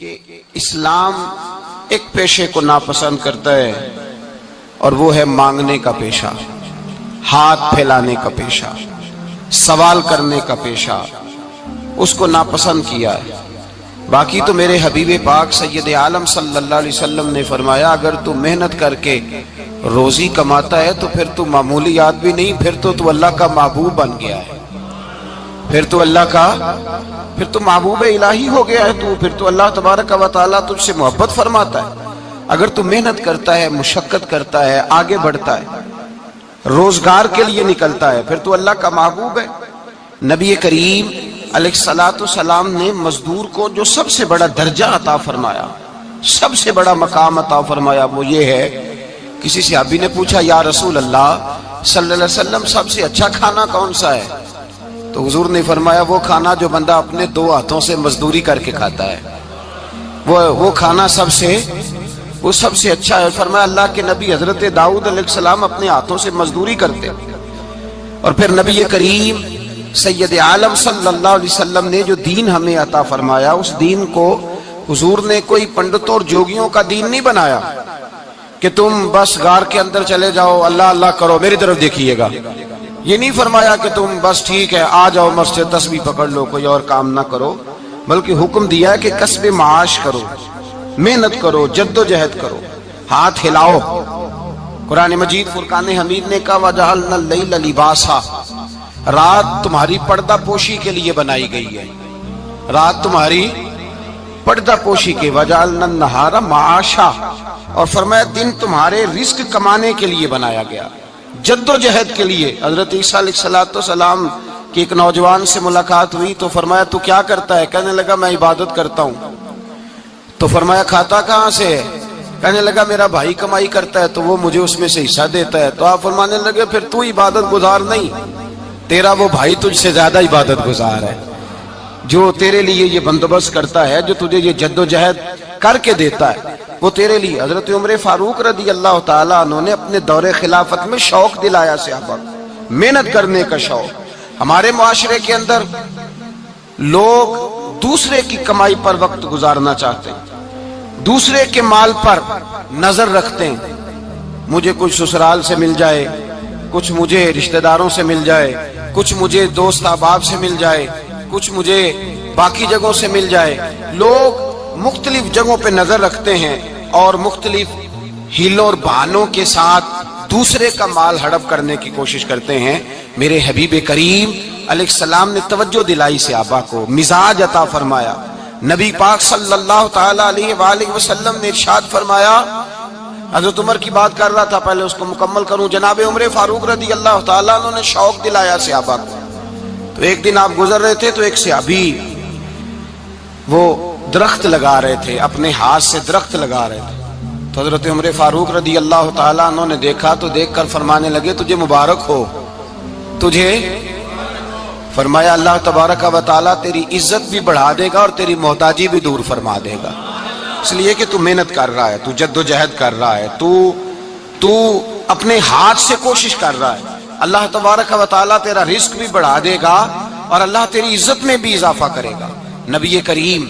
کہ اسلام ایک پیشے کو ناپسند کرتا ہے اور وہ ہے مانگنے کا پیشہ، ہاتھ پھیلانے کا پیشہ، سوال کرنے کا پیشہ، اس کو ناپسند کیا ہے۔ باقی تو میرے حبیب پاک سید عالم صلی اللہ علیہ وسلم نے فرمایا اگر تو محنت کر کے روزی کماتا ہے تو پھر تو معمولی آدمی نہیں، پھر تو اللہ کا محبوب بن گیا ہے، پھر تو محبوب الہی ہو گیا ہے، پھر تو اللہ تبارک و تعالیٰ تجھ سے محبت فرماتا ہے۔ اگر تو محنت کرتا ہے، مشقت کرتا ہے، آگے بڑھتا ہے، روزگار کے لیے نکلتا ہے، پھر تو اللہ کا محبوب ہے۔ نبی کریم علیہ السلام نے مزدور کو جو سب سے بڑا درجہ عطا فرمایا، سب سے بڑا مقام عطا فرمایا، وہ یہ ہے، کسی صحابی نے پوچھا یا رسول اللہ صلی اللہ علیہ وسلم سب سے اچھا کھانا کون سا ہے؟ تو حضور نے فرمایا وہ کھانا جو بندہ اپنے دو ہاتھوں سے مزدوری کر کے کھاتا ہے، وہ کھانا سب سے اچھا ہے۔ فرمایا اللہ کے نبی حضرت داؤد علیہ السلام اپنے ہاتھوں سے مزدوری کرتے، اور پھر نبی کریم سید عالم صلی اللہ علیہ وسلم نے جو دین ہمیں عطا فرمایا، اس دین کو حضور نے کوئی پنڈتوں اور جوگیوں کا دین نہیں بنایا کہ تم بس غار کے اندر چلے جاؤ، اللہ اللہ کرو، میری طرف دیکھیے گا۔ یہ نہیں فرمایا کہ تم بس ٹھیک ہے آ جاؤ مسجد تسبیح پکڑ لو، کوئی اور کام نہ کرو، بلکہ حکم دیا ہے کہ کسب معاش کرو، محنت کرو، جد و جہد کرو، ہاتھ ہلاؤ۔ قرآن مجید فرقان حمید نے کہا وَجَعَلْنَا اللَّيْلَ لِبَاسًا، رات تمہاری پردہ پوشی کے لیے بنائی گئی ہے، رات تمہاری پردہ پوشی کے، وَجَعَلْنَا النَّهَارَ مَعَاشًا، اور فرمایا دن تمہارے رزق کمانے کے لیے بنایا گیا، جد و جہد کے لیے۔ حضرت عیسیٰ علیہ السلام کی ایک نوجوان سے ملاقات ہوئی تو فرمایا تو کیا کرتا ہے؟ کہنے لگا میں عبادت کرتا ہوں۔ تو فرمایا کھاتا کہاں سے ہے؟ کہنے لگا میرا بھائی کمائی کرتا ہے تو وہ مجھے اس میں سے حصہ دیتا ہے۔ تو آپ فرمانے لگے پھر تو عبادت گزار نہیں، تیرا وہ بھائی تجھ سے زیادہ عبادت گزار ہے، جو تیرے لیے یہ بندوبست کرتا ہے، جو تجھے یہ جد و جہد کر کے دیتا ہے، وہ تیرے لیے۔ حضرت عمر فاروق رضی اللہ تعالیٰ عنہ نے اپنے دور خلافت میں شوق دلایا صحابہ کو، محنت کرنے کا شوق۔ ہمارے معاشرے کے اندر لوگ دوسرے کی کمائی پر وقت گزارنا چاہتے ہیں، دوسرے کے مال پر نظر رکھتے ہیں، مجھے کچھ سسرال سے مل جائے، کچھ مجھے رشتہ داروں سے مل جائے، کچھ مجھے دوست احباب سے مل جائے، کچھ مجھے باقی جگہوں سے مل جائے۔ لوگ مختلف جگہوں پہ نظر رکھتے ہیں اور مختلف ہیلوں اور بہانوں کے ساتھ دوسرے کا مال ہڑپ کرنے کی کوشش کرتے ہیں۔ میرے حبیب کریم علیہ السلام نے توجہ دلائی صحابہ کو، مزاج عطا فرمایا۔ نبی پاک صلی اللہ تعالیٰ علیہ وآلہ وسلم نے ارشاد فرمایا، حضرت عمر کی بات کر رہا تھا، پہلے اس کو مکمل کروں۔ جناب عمر فاروق رضی اللہ تعالیٰ عنہ نے شوق دلایا صحابہ کو۔ تو ایک دن آپ گزر رہے تھے تو ایک صحابی وہ درخت لگا رہے تھے، اپنے ہاتھ سے درخت لگا رہے تھے۔ تو حضرت عمر فاروق رضی اللہ تعالیٰ عنہ نے دیکھا تو دیکھ کر فرمانے لگے تجھے مبارک ہو، تجھے فرمایا اللہ تبارک و تعالیٰ تیری عزت بھی بڑھا دے گا اور تیری محتاجی بھی دور فرما دے گا، اس لیے کہ تو محنت کر رہا ہے، تو جد و جہد کر رہا ہے، تو اپنے ہاتھ سے کوشش کر رہا ہے، اللہ تبارک و تعالیٰ تیرا رزق بھی بڑھا دے گا اور اللہ تیری عزت میں بھی اضافہ کرے گا۔ نبی کریم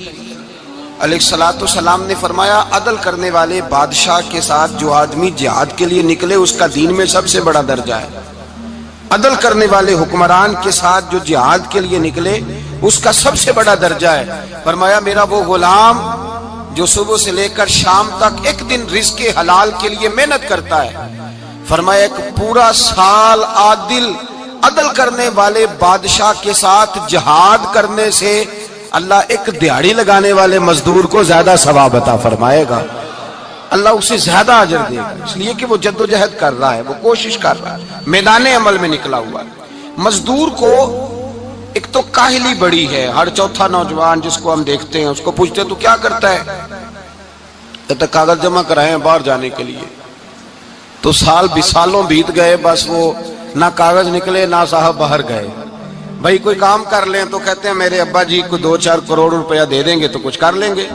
علیہ السلام نے فرمایا عدل کرنے والے بادشاہ کے ساتھ جو آدمی جہاد کے لیے نکلے اس کا دین میں سب سے بڑا درجہ ہے، عدل کرنے والے حکمران کے ساتھ جو جہاد کے لیے نکلے اس کا سب سے بڑا درجہ ہے۔ فرمایا میرا وہ غلام جو صبح سے لے کر شام تک ایک دن رزق حلال کے لیے محنت کرتا ہے، فرمایا ایک پورا سال عدل کرنے والے بادشاہ کے ساتھ جہاد کرنے سے اللہ ایک دیہڑی لگانے والے مزدور کو زیادہ ثواب عطا فرمائے گا، اللہ اسے زیادہ اجر دے گا، اس لیے کہ وہ جد و جہد کر رہا ہے، وہ کوشش کر رہا ہے، میدان عمل میں نکلا ہوا ہے۔ مزدور کو ایک تو کاہلی بڑی ہے، ہر چوتھا نوجوان جس کو ہم دیکھتے ہیں اس کو پوچھتے ہیں تو کیا کرتا ہے؟ کہتا کاغذ جمع کرائے باہر جانے کے لیے، تو سالوں بیت گئے، بس وہ نہ کاغذ نکلے نہ صاحب باہر گئے۔ بھائی کوئی کام کر لیں تو کہتے ہیں میرے ابا جی کو 2-4 کروڑ روپیہ دے دیں گے تو کچھ کر لیں گے،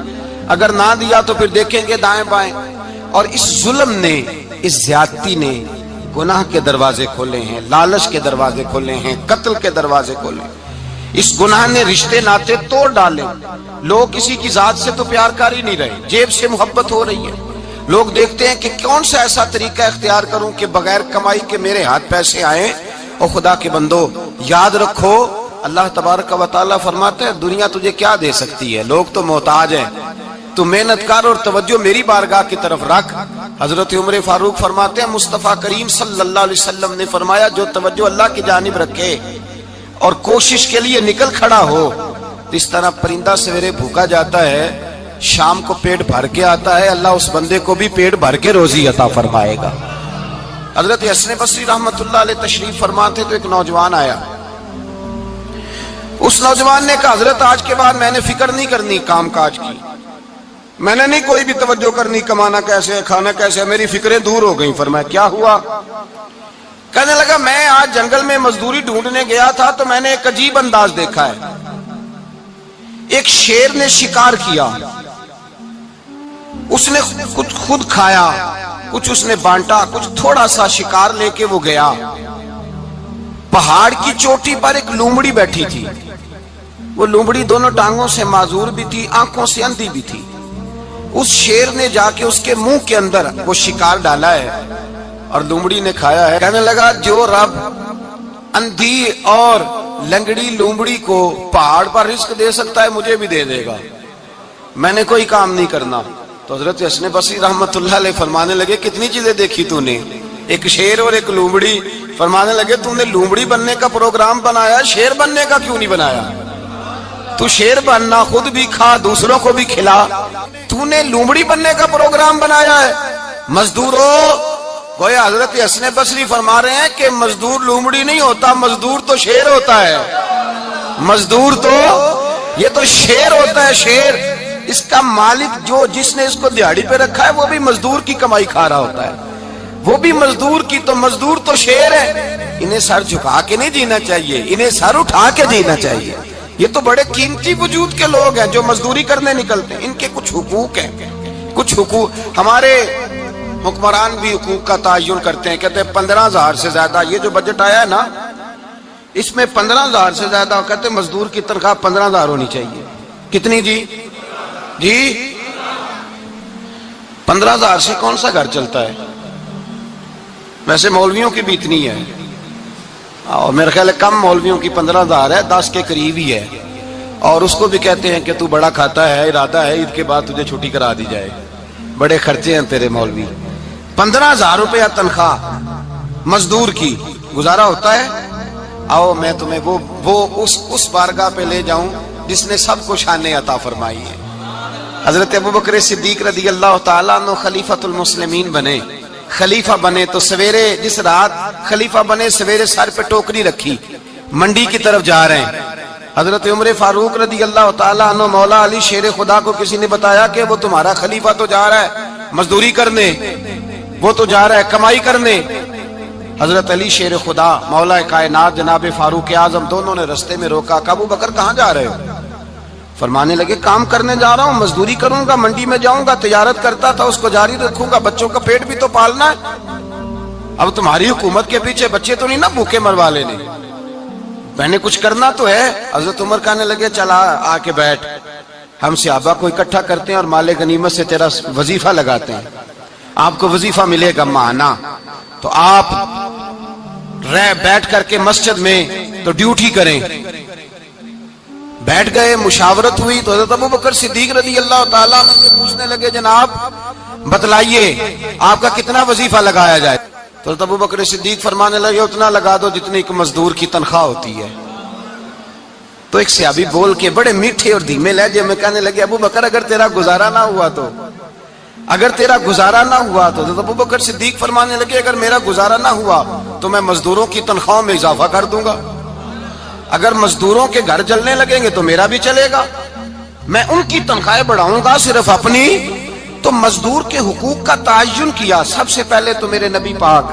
اگر نہ دیا تو پھر دیکھیں گے دائیں بائیں۔ اور اس ظلم نے، اس زیادتی نے گناہ کے دروازے کھولے ہیں، لالچ کے دروازے کھولے ہیں، قتل کے دروازے کھولے ہیں۔ اس گناہ نے رشتے ناتے توڑ ڈالے. لوگ کسی کی ذات سے تو پیار کر ہی نہیں رہے, جیب سے محبت ہو رہی ہے. لوگ دیکھتے ہیں کہ کون سا ایسا طریقہ اختیار کروں کہ بغیر کمائی کے میرے ہاتھ پیسے آئیں. اور خدا کے بندو یاد رکھو, اللہ تبارک و تعالیٰ فرماتا ہے دنیا تجھے کیا دے سکتی ہے, لوگ تو محتاج ہیں, تو محنت کر اور توجہ میری بارگاہ کی طرف رکھ. حضرت عمر فاروق فرماتے ہیں مصطفیٰ کریم صلی اللہ علیہ وسلم نے فرمایا جو توجہ اللہ کی جانب رکھے اور کوشش کے لیے نکل کھڑا ہو, اس طرح پرندہ سویرے بھوکا جاتا ہے, شام کو پیٹ بھر کے آتا ہے, اللہ اس بندے کو بھی پیٹ بھر کے روزی عطا فرمائے گا. حضرت حسن بصری رحمت اللہ علیہ تشریف فرما تھے تو ایک نوجوان آیا. اس نوجوان نے کہا حضرت آج کے بعد میں نے فکر نہیں کرنی کام کاج کی, میں نے نہیں کوئی بھی توجہ کرنی کمانا کیسے ہے کھانا کیسے ہے, میری فکریں دور ہو گئیں. فرمایا کیا ہوا؟ کہنے لگا میں آج جنگل میں مزدوری ڈھونڈنے گیا تھا تو میں نے ایک عجیب انداز دیکھا ہے. ایک شیر نے شکار کیا, اس نے کچھ خود کھایا, کچھ اس نے بانٹا, کچھ تھوڑا سا شکار لے کے وہ گیا. پہاڑ کی چوٹی پر ایک لومڑی بیٹھی تھی, وہ لومڑی دونوں ٹانگوں سے معذور بھی تھی, آنکھوں سے اندھی بھی تھی. اس شیر نے جا کے اس کے منہ کے اندر وہ شکار ڈالا ہے اور لومڑی نے کھایا ہے. کہنے لگا جو رب اندھی اور لنگڑی لومڑی کو پہاڑ پر رزق دے سکتا ہے مجھے بھی دے دے گا, میں نے کوئی کام نہیں کرنا. تو حضرت حسن بصری رحمت اللہ علیہ فرمانے لگے کتنی چیزیں دیکھی تو نے, ایک شیر اور ایک لومڑی. فرمانے لگے تو نے لومڑی بننے کا پروگرام بنایا, شیر بننے کا کیوں نہیں بنایا؟ تو شیر بننا, خود بھی کھا دوسروں کو بھی کھلا, تو نے لومڑی بننے کا پروگرام بنایا ہے. مزدوروں گویا حضرت حسن بصری فرما رہے ہیں کہ مزدور لومڑی نہیں ہوتا, مزدور تو شیر ہوتا ہے. مزدور تو یہ تو شیر ہوتا ہے, شیر. اس کا مالک جو جس نے اس کو دیہڑی پہ رکھا ہے وہ بھی مزدور کی کمائی کھا رہا ہوتا ہے, وہ بھی مزدور کی. تو مزدور تو شیر ہے, انہیں سر جھکا کے نہیں جینا چاہیے, انہیں سر اٹھا کے جینا چاہیے. یہ تو بڑے قیمتی وجود کے لوگ ہیں جو مزدوری کرنے نکلتے ہیں, ان کے کچھ حقوق ہیں, کچھ حقوق. ہمارے حکمران بھی حقوق کا تعین کرتے ہیں, کہتے ہیں 15,000 سے زیادہ, یہ جو بجٹ آیا ہے نا اس میں 15,000 سے زیادہ, کہتے ہیں مزدور کی تنخواہ 15,000 ہونی چاہیے. کتنی جی؟ 15,000 سے کون سا گھر چلتا ہے؟ ویسے مولویوں کی بھی اتنی ہے, اور میرے خیال ہے کم مولویوں کی 15,000 ہے, 10 کے قریب ہی ہے. اور اس کو بھی کہتے ہیں کہ تو بڑا کھاتا ہے, ارادہ ہے عید کے بعد تجھے چھٹی کرا دی جائے, بڑے خرچے ہیں تیرے مولوی. 15,000 روپیہ تنخواہ مزدور کی, گزارا ہوتا ہے؟ آؤ میں تمہیں وہ اس بارگاہ پہ لے جاؤں جس نے سب کو شانیں عطا فرمائی ہے. حضرت ابوبکر صدیق رضی اللہ تعالیٰ عنہ خلیفۃ المسلمین بنے. خلیفہ بنے تو سویرے, جس رات خلیفہ بنے سویرے سر پہ ٹوکری رکھی, منڈی کی طرف جا رہے ہیں. حضرت عمر فاروق رضی اللہ تعالیٰ عنہ مولا علی شیر خدا کو کسی نے بتایا کہ وہ تمہارا خلیفہ تو جا رہا ہے مزدوری کرنے, وہ تو جا رہا ہے کمائی کرنے. حضرت علی شیر خدا مولا کائنات جناب فاروق اعظم دونوں نے رستے میں روکا. کہ ابو بکر کہاں جا رہے ہو؟ فرمانے لگے کام کرنے جا رہا ہوں, مزدوری کروں گا, منڈی میں جاؤں گا, تجارت کرتا تھا اس کو جاری رکھوں گا, بچوں کا پیٹ بھی تو پالنا ہے. اب تمہاری حکومت کے پیچھے بچے تو نہیں نا بھوکے مروا لینے, میں نے کچھ کرنا تو ہے. حضرت عمر کہنے لگے چلا آ کے بیٹھ, ہم صحابہ کو اکٹھا کرتے ہیں اور مال غنیمت سے تیرا وظیفہ لگاتے ہیں, آپ کو وظیفہ ملے گا ماہانہ. تو آپ بیٹھ کر کے مسجد میں تو ڈیوٹی کریں. بیٹھ گئے, مشاورت ہوئی تو حضرت ابوبکر صدیق رضی اللہ تعالیٰ عنہ سے پوچھنے لگے جناب بتلائیے آپ کا کتنا وظیفہ لگایا جائے؟ تو حضرت ابوبکر صدیق فرمانے لگے اتنا لگا دو جتنی ایک مزدور کی تنخواہ ہوتی ہے. تو ایک صحابی بول کے بڑے میٹھے اور دھیمے لہجے میں کہنے لگے ابو بکر اگر تیرا گزارا نہ ہوا تو, اگر تیرا گزارا نہ ہوا تو. حضرت ابوبکر صدیق فرمانے لگے اگر میرا گزارا نہ ہوا تو میں مزدوروں کی تنخواہوں میں اضافہ کر دوں گا, اگر مزدوروں کے گھر چلنے لگیں گے تو میرا بھی چلے گا, میں ان کی تنخواہیں بڑھاؤں گا صرف اپنی. تو مزدور کے حقوق کا تعین کیا. سب سے پہلے تو میرے نبی پاک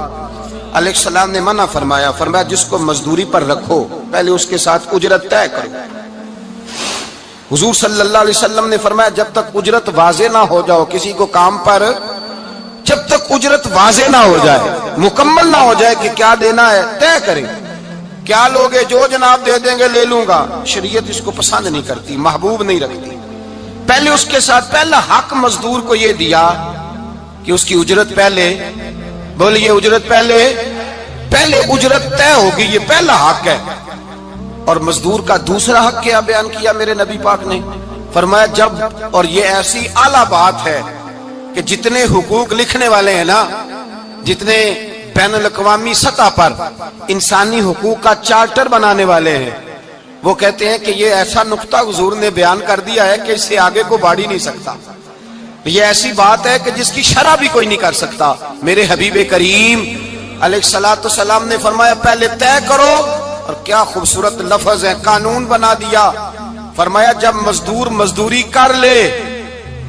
علیہ السلام نے منع فرمایا, فرمایا جس کو مزدوری پر رکھو پہلے اس کے ساتھ اجرت طے کرو. حضور صلی اللہ علیہ وسلم نے فرمایا جب تک اجرت واضح نہ ہو جاؤ کسی کو کام پر, جب تک اجرت واضح نہ ہو جائے, مکمل نہ ہو جائے کہ کیا دینا ہے, طے کریں. کیا لوگے؟ جو جناب دے دیں گے لے لوں گا۔ شریعت اس کو پسند نہیں کرتی، محبوب نہیں رکھتی۔ پہلے اس کے ساتھ پہلا حق مزدور کو یہ دیا کہ اس کی اجرت پہلے، بولیے اجرت پہلے اجرت طے ہوگی، یہ پہلا حق ہے۔ اور مزدور کا دوسرا حق کیا بیان کیا میرے نبی پاک نے؟ فرمایا جب، اور یہ ایسی اعلیٰ بات ہے کہ جتنے حقوق لکھنے والے ہیں نا، جتنے بین الاقوامی سطح پر انسانی حقوق کا چارٹر بنانے والے ہیں، وہ کہتے ہیں کہ یہ ایسا نقطہ حضور نے بیان کر دیا ہے کہ اس سے آگے کو بڑھ ہی نہیں سکتا۔ یہ ایسی بات ہے کہ جس کی شرح بھی کوئی نہیں کر سکتا۔ میرے حبیب کریم علیہ الصلوۃ والسلام نے فرمایا پہلے طے کرو، اور کیا خوبصورت لفظ ہے، قانون بنا دیا۔ فرمایا جب مزدور مزدوری کر لے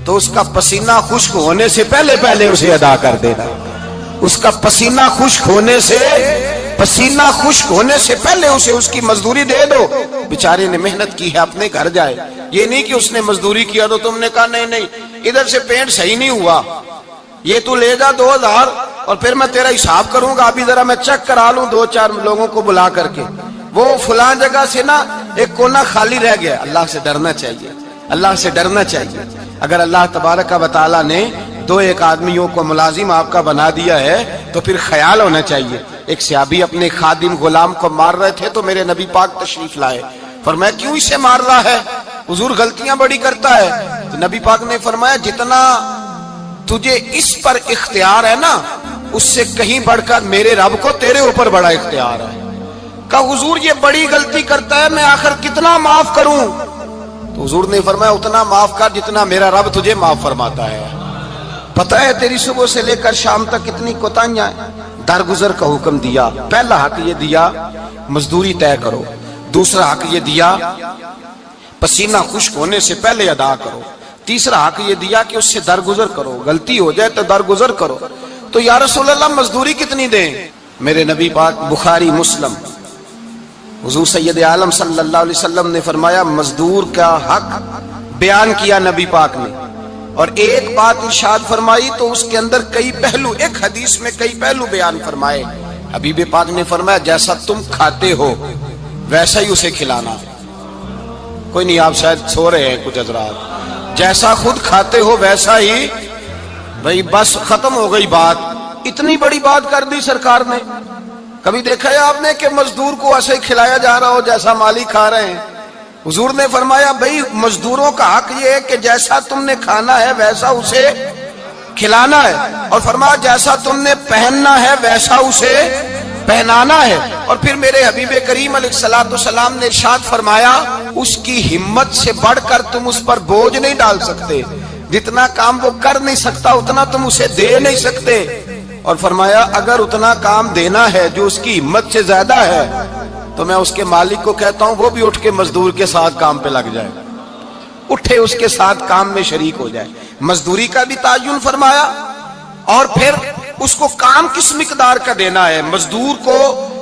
تو اس کا پسینہ خشک ہونے سے پہلے اسے ادا کر دینا۔ اس کا پسینہ خشک ہونے سے پہلے اسے اس کی مزدوری دے دو۔ بیچارے نے محنت کی ہے، اپنے گھر جائے۔ یہ نہیں کہ اس نے مزدوری کیا تو تم نے کہا نہیں ادھر سے پینٹ صحیح نہیں ہوا، یہ تو لے جا 2000 اور پھر میں تیرا حساب کروں گا، ابھی ذرا میں چیک کرا لوں 2-4 لوگوں کو بلا کر کے، وہ فلاں جگہ سے نا ایک کونا خالی رہ گیا۔ اللہ سے ڈرنا چاہیے، اللہ سے ڈرنا چاہیے۔ اگر اللہ تبارک و تعالیٰ نے 2-1 آدمیوں کو ملازم آپ کا بنا دیا ہے تو پھر خیال ہونا چاہیے۔ ایک صحابی اپنے خادم غلام کو مار رہے تھے تو میرے نبی پاک تشریف لائے۔ فرمایا کیوں اسے مار رہا ہے؟ حضور غلطیاں بڑی کرتا ہے۔ تو نبی پاک نے فرمایا جتنا تجھے اس پر اختیار ہے نا، اس سے کہیں بڑھ کر میرے رب کو تیرے اوپر بڑا اختیار ہے۔ کہا حضور یہ بڑی غلطی کرتا ہے، میں آخر کتنا معاف کروں؟ تو حضور نے فرمایا اتنا معاف کر جتنا میرا رب تجھے معاف فرماتا ہے۔ پتہ ہے تیری صبح سے لے کر شام تک کتنی کوتاہیاں ہیں۔ درگزر کا حکم دیا۔ پہلا حق یہ دیا مزدوری طے کرو، دوسرا حق یہ دیا پسینہ خشک ہونے سے پہلے ادا کرو، تیسرا حق یہ دیا کہ اس سے درگزر کرو، غلطی ہو جائے تو درگزر کرو۔ تو یا رسول اللہ مزدوری کتنی دیں؟ میرے نبی پاک بخاری مسلم حضور سید عالم صلی اللہ علیہ وسلم نے فرمایا مزدور کا حق بیان کیا نبی پاک نے، اور ایک بات ارشاد فرمائی تو اس کے اندر کئی پہلو، ایک حدیث میں کئی پہلو بیان فرمائے۔ حبیب پاک نے فرمایا جیسا تم کھاتے ہو ویسا ہی اسے کھلانا۔ کوئی نہیں، آپ شاید سو رہے ہیں کچھ حضرات۔ جیسا خود کھاتے ہو ویسا ہی، بھئی بس ختم ہو گئی بات۔ اتنی بڑی بات کر دی سرکار نے۔ کبھی دیکھا ہے آپ نے کہ مزدور کو ایسے کھلایا جا رہا ہو جیسا مالک کھا رہے ہیں؟ حضور نے فرمایا بھئی مزدوروں کا حق یہ ہے کہ جیسا تم نے کھانا ہے ویسا اسے کھلانا ہے، اور فرمایا جیسا تم نے پہننا ہے ویسا اسے پہنانا ہے۔ اور پھر میرے حبیب کریم علیہ الصلوۃ والسلام نے ارشاد فرمایا اس کی ہمت سے بڑھ کر تم اس پر بوجھ نہیں ڈال سکتے، جتنا کام وہ کر نہیں سکتا اتنا تم اسے دے نہیں سکتے۔ اور فرمایا اگر اتنا کام دینا ہے جو اس کی ہمت سے زیادہ ہے تو میں اس کے مالک کو کہتا ہوں وہ بھی اٹھ کے مزدور کے ساتھ کام پہ لگ جائے، اٹھے اس کے ساتھ کام میں شریک ہو جائے۔ مزدوری کا بھی تعین فرمایا، اور پھر اس کو کام کس مقدار کا دینا ہے، مزدور کو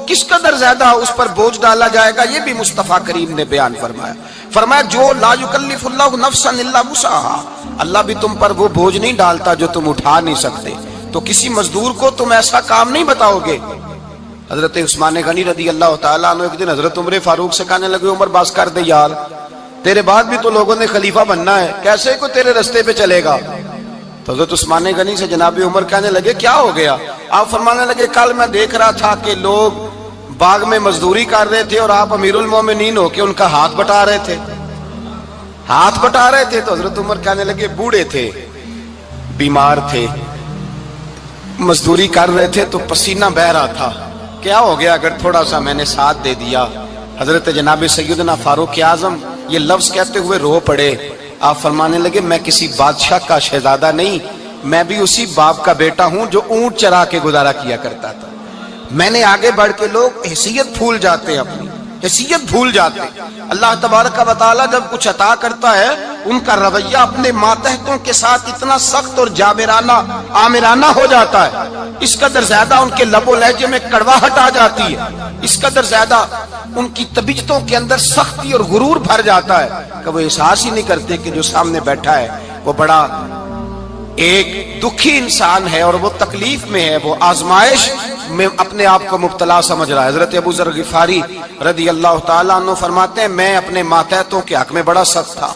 کس قدر زیادہ اس پر بوجھ ڈالا جائے گا، یہ بھی مصطفیٰ کریم نے بیان فرمایا۔ فرمایا جو لا یکلف اللہ نفسا الا وسعها، اللہ بھی تم پر وہ بوجھ نہیں ڈالتا جو تم اٹھا نہیں سکتے، تو کسی مزدور کو تم ایسا کام نہیں بتاؤ گے۔ حضرت عثمان غنی رضی اللہ تعالیٰ عنہ ایک دن حضرت عمر فاروق سے کہنے لگے عمر بس کر دے یار، تیرے بعد بھی تو لوگوں نے خلیفہ بننا ہے، کیسے کوئی تیرے رستے پہ چلے گا؟ تو حضرت عثمان غنی سے جناب عمر کہنے لگے کیا ہو گیا؟ آپ فرمانے لگے کل میں دیکھ رہا تھا کہ لوگ باغ میں مزدوری کر رہے تھے اور آپ امیر المومنین ہو کے ان کا ہاتھ بٹا رہے تھے، ہاتھ بٹا رہے تھے۔ تو حضرت عمر کہنے لگے بوڑھے تھے، بیمار تھے، مزدوری کر رہے تھے تو پسینہ بہہ رہا تھا، کیا ہو گیا اگر تھوڑا سا میں نے ساتھ دے دیا؟ حضرت جناب سیدنا فاروق اعظم یہ لفظ کہتے ہوئے رو پڑے۔ آپ فرمانے لگے میں کسی بادشاہ کا شہزادہ نہیں، میں بھی اسی باپ کا بیٹا ہوں جو اونٹ چرا کے گزارا کیا کرتا تھا۔ میں نے آگے بڑھ کے لوگ حیثیت بھول جاتے ہیں، اپنی حیثیت بھول جاتے ہیں۔ اللہ تبارک و تعالیٰ جب کچھ عطا کرتا ہے ان کا رویہ اپنے ماتحتوں کے ساتھ اتنا سخت اور جابرانہ آمرانہ ہو جاتا ہے، اس قدر زیادہ ان کے لب و لہجے میں کڑواہٹ آ جاتی ہے، اس قدر زیادہ ان کی طبیعتوں کے اندر سختی اور غرور بھر جاتا ہے کہ وہ احساس ہی نہیں کرتے کہ جو سامنے بیٹھا ہے وہ بڑا ایک دکھی انسان ہے اور وہ تکلیف میں ہے، وہ آزمائش میں اپنے آپ کو مبتلا سمجھ رہا ہے۔ حضرت ابو ذر غفاری رضی اللہ تعالیٰ عنہ فرماتے ہیں میں اپنے ماتحتوں کے حق میں بڑا سخت تھا،